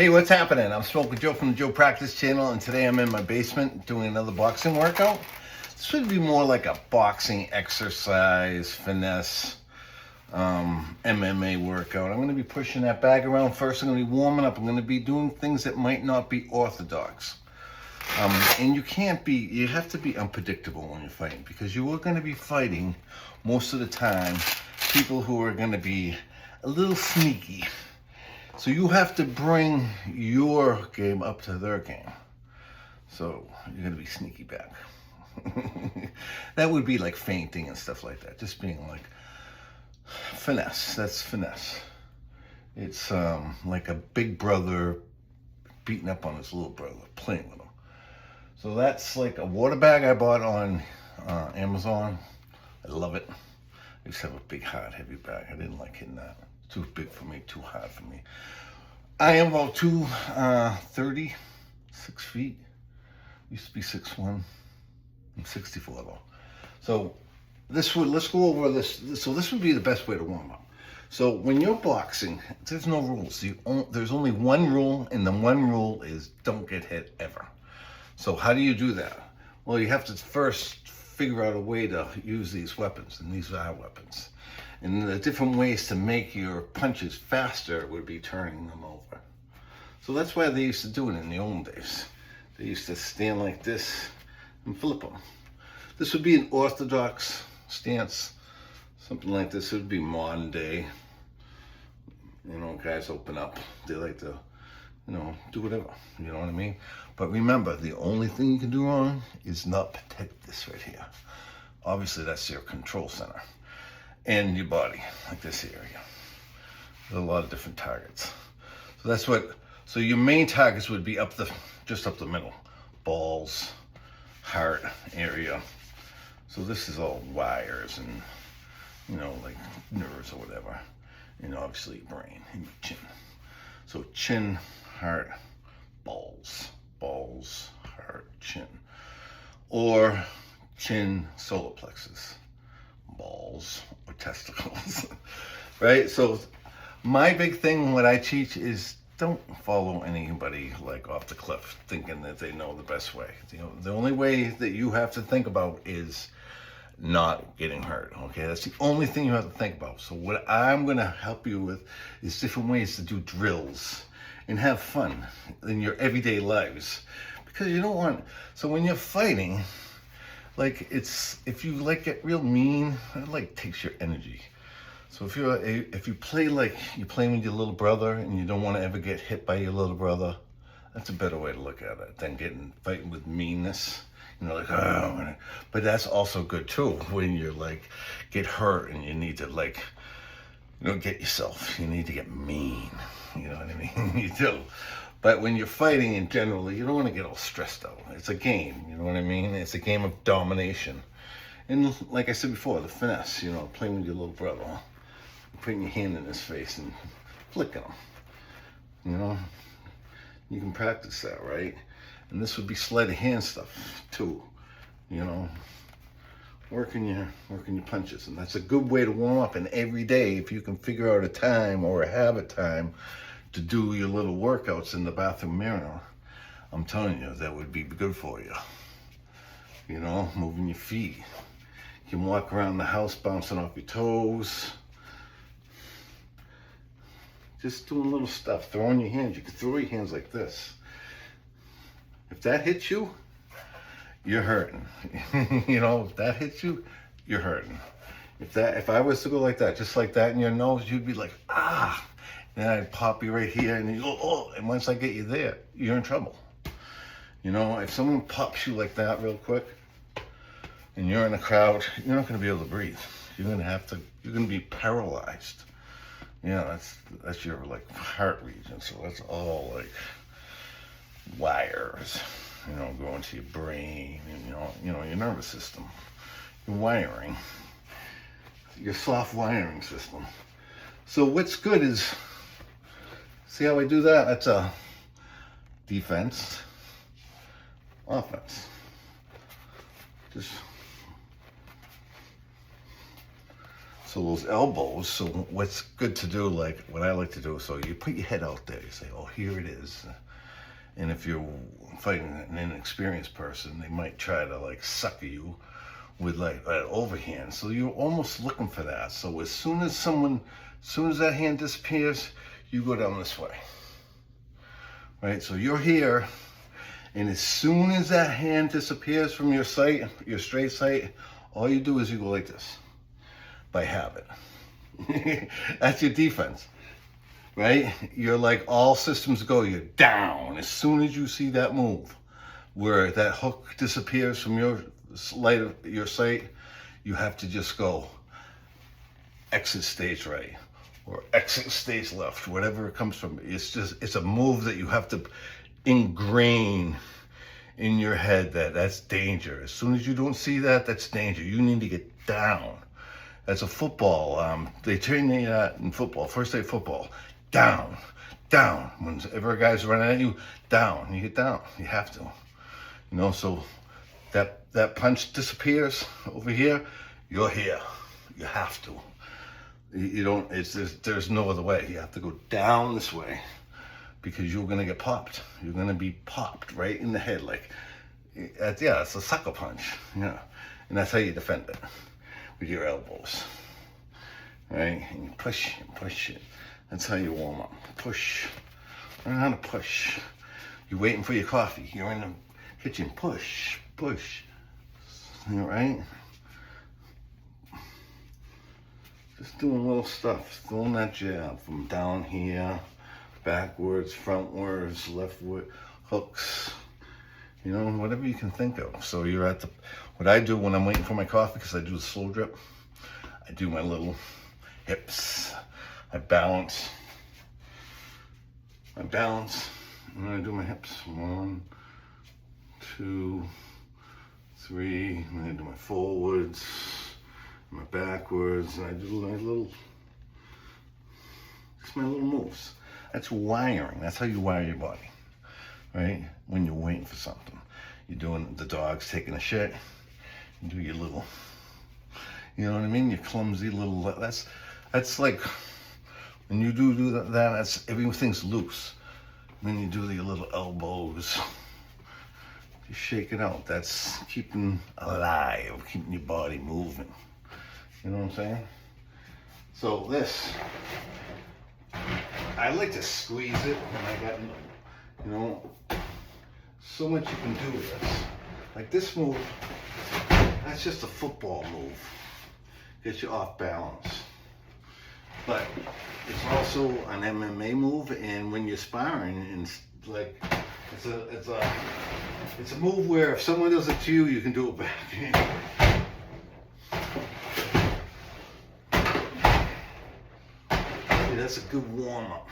Hey, what's happening? I'm Smoking Joe from the Joe Practice Channel, and today I'm in my basement doing another boxing workout. This would be more like a boxing exercise, finesse, MMA workout. I'm going to be pushing that bag around first. I'm going to be warming up. I'm going to be doing things that might not be orthodox. And you have to be unpredictable when you're fighting, because you are going to be fighting most of the time people who are going to be a little sneaky. So you have to bring your game up to their game. So you're going to be sneaky back. That would be like feinting and stuff like that. Just being like finesse. That's finesse. It's like a big brother beating up on his little brother, playing with him. So that's like a water bag I bought on Amazon. I love it. I used to have a big, hard, heavy bag. I didn't like hitting that. Too big for me, too hard for me. I am about 230, 6 feet. Used to be 6'1". I'm 64 though. So let's go over this. So this would be the best way to warm up. So when you're boxing, there's no rules. There's only one rule, and the one rule is don't get hit ever. So how do you do that? Well, you have to first figure out a way to use these weapons, and these are weapons. And the different ways to make your punches faster would be turning them over. So that's why they used to do it in the old days. They used to stand like this and flip them. This would be an orthodox stance. Something like this would be modern day. You know, guys open up. They like to, do whatever. You know what I mean? But remember, the only thing you can do wrong is not protect this right here. Obviously, that's your control center. And your body, like this area. There's a lot of different targets. So your main targets would be just up the middle. Balls, heart area. So this is all wires and, like nerves or whatever. And obviously your brain and your chin. So chin, heart, balls, heart, chin. Or chin, solar plexus. Balls or testicles, right? So my big thing, what I teach is don't follow anybody like off the cliff thinking that they know the best way. The only way that you have to think about is not getting hurt, okay? That's the only thing you have to think about. So what I'm going to help you with is different ways to do drills and have fun in your everyday lives, because you don't want, so when you're fighting, like if you like get real mean, it like takes your energy. So if you play like you're playing with your little brother and you don't want to ever get hit by your little brother, that's a better way to look at it than fighting with meanness. Like, oh, but that's also good too when you're like get hurt and you need to get yourself. You need to get mean. You know what I mean? You do. But when you're fighting in general, you don't want to get all stressed out. It's a game, you know what I mean? It's a game of domination. And like I said before, the finesse, playing with your little brother, putting your hand in his face and flicking him. You can practice that, right? And this would be sleight of hand stuff too, working your punches. And that's a good way to warm up. And every day, if you can figure out a time or have a time to do your little workouts in the bathroom mirror, I'm telling you, that would be good for you. Moving your feet. You can walk around the house bouncing off your toes. Just doing little stuff, throwing your hands. You can throw your hands like this. If that hits you, you're hurting. If that hits you, you're hurting. If I was to go like that, just like that in your nose, you'd be like, ah. And I'd pop you right here, and you go, oh. And once I get you there, you're in trouble. If someone pops you like that real quick, and you're in a crowd, you're not going to be able to breathe. You're going to be paralyzed. That's your heart region. So that's all like wires, going to your brain and your nervous system, your wiring, your soft wiring system. So what's good is, see how I do that? That's a defense, offense. So those elbows, so what's good to do, like what I like to do, so you put your head out there, you say, oh, here it is. And if you're fighting an inexperienced person, they might try to like sucker you with like an overhand. So you're almost looking for that. So as soon as that hand disappears, you go down this way. Right? So you're here, and as soon as that hand disappears from your sight, your straight sight, all you do is you go like this. By habit. That's your defense, right? You're like all systems go, you're down. As soon as you see that move where that hook disappears from your sight, you have to just go exit stage right or exit stage left, whatever it comes from. It's a move that you have to ingrain in your head that's danger. As soon as you don't see that, that's danger. You need to get down. As a football, they train you in football, first day football, down. Whenever a guy's running at you, down. You get down. You have to. You know, so that punch disappears over here, you're here. You have to. You don't, there's no other way. You have to go down this way because you're going to get popped. You're going to be popped right in the head. Like, yeah, it's a sucker punch. Yeah. And that's how you defend it. With your elbows, right? And you push and push it. That's how you warm up. Push. Learn how to push. You're waiting for your coffee. You're in the kitchen. Push. All right? Just doing little stuff. Throwing that jab from down here, backwards, frontwards, leftward, hooks. You know, whatever you can think of. So you're at what I do when I'm waiting for my coffee, because I do the slow drip, I do my little hips. I balance, and then I do my hips. 1, 2, 3, and then I do my forwards, my backwards, and I do my little moves. That's wiring. That's how you wire your body. Right? When you're waiting for something. You're doing, the dog's taking a shit, you do your little, you know what I mean? Your clumsy little, that's like, when you do that, that's, everything's loose. When you do your little elbows, you shake it out. That's keeping alive, keeping your body moving. You know what I'm saying? So this, I like to squeeze it when I got, you know, so much you can do with this. Like this move, that's just a football move. Gets you off balance. But it's also an MMA move, and when you're sparring, and like it's a move where if someone does it to you, you can do it back. See, that's a good warm up.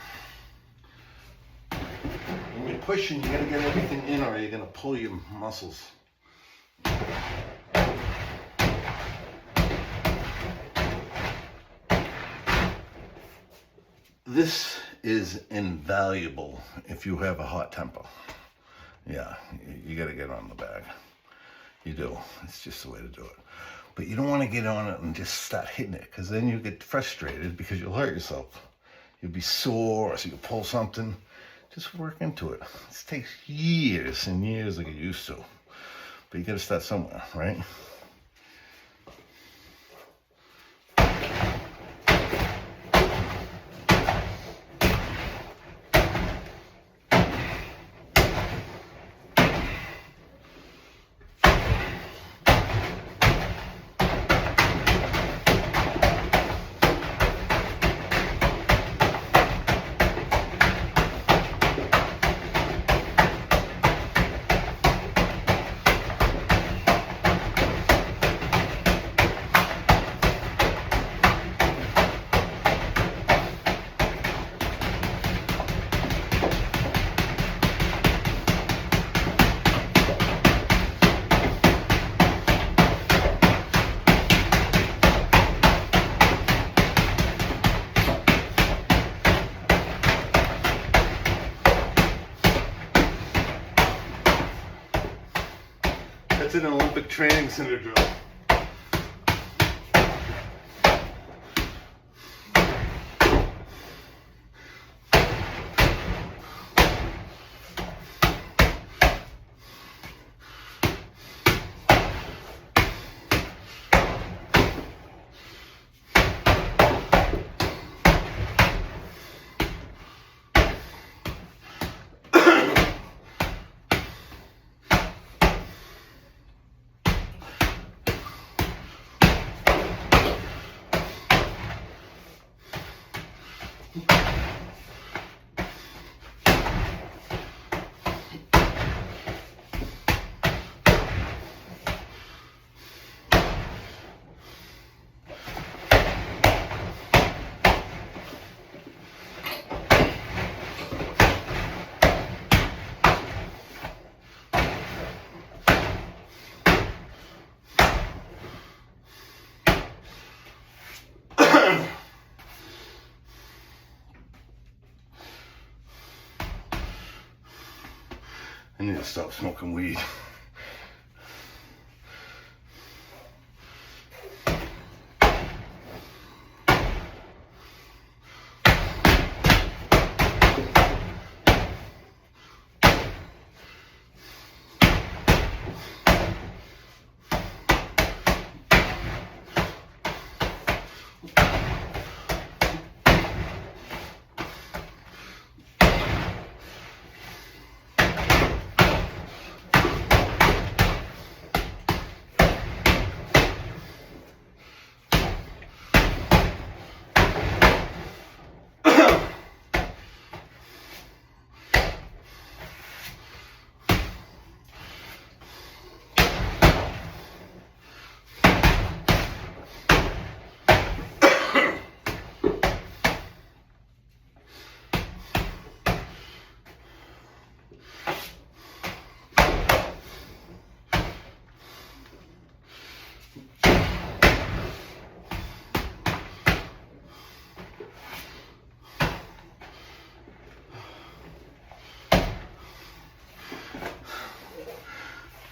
When you're pushing, you gotta get everything in, or you're gonna pull your muscles. This is invaluable if you have a hot temper. Yeah, you gotta get on the bag. You do. It's just the way to do it. But you don't want to get on it and just start hitting it, because then you get frustrated because you'll hurt yourself. You'll be sore, or so you pull something. Just work into it. It takes years and years to get used to. But you gotta start somewhere, right? That's an Olympic training center drill. I need to stop smoking weed.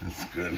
That's good.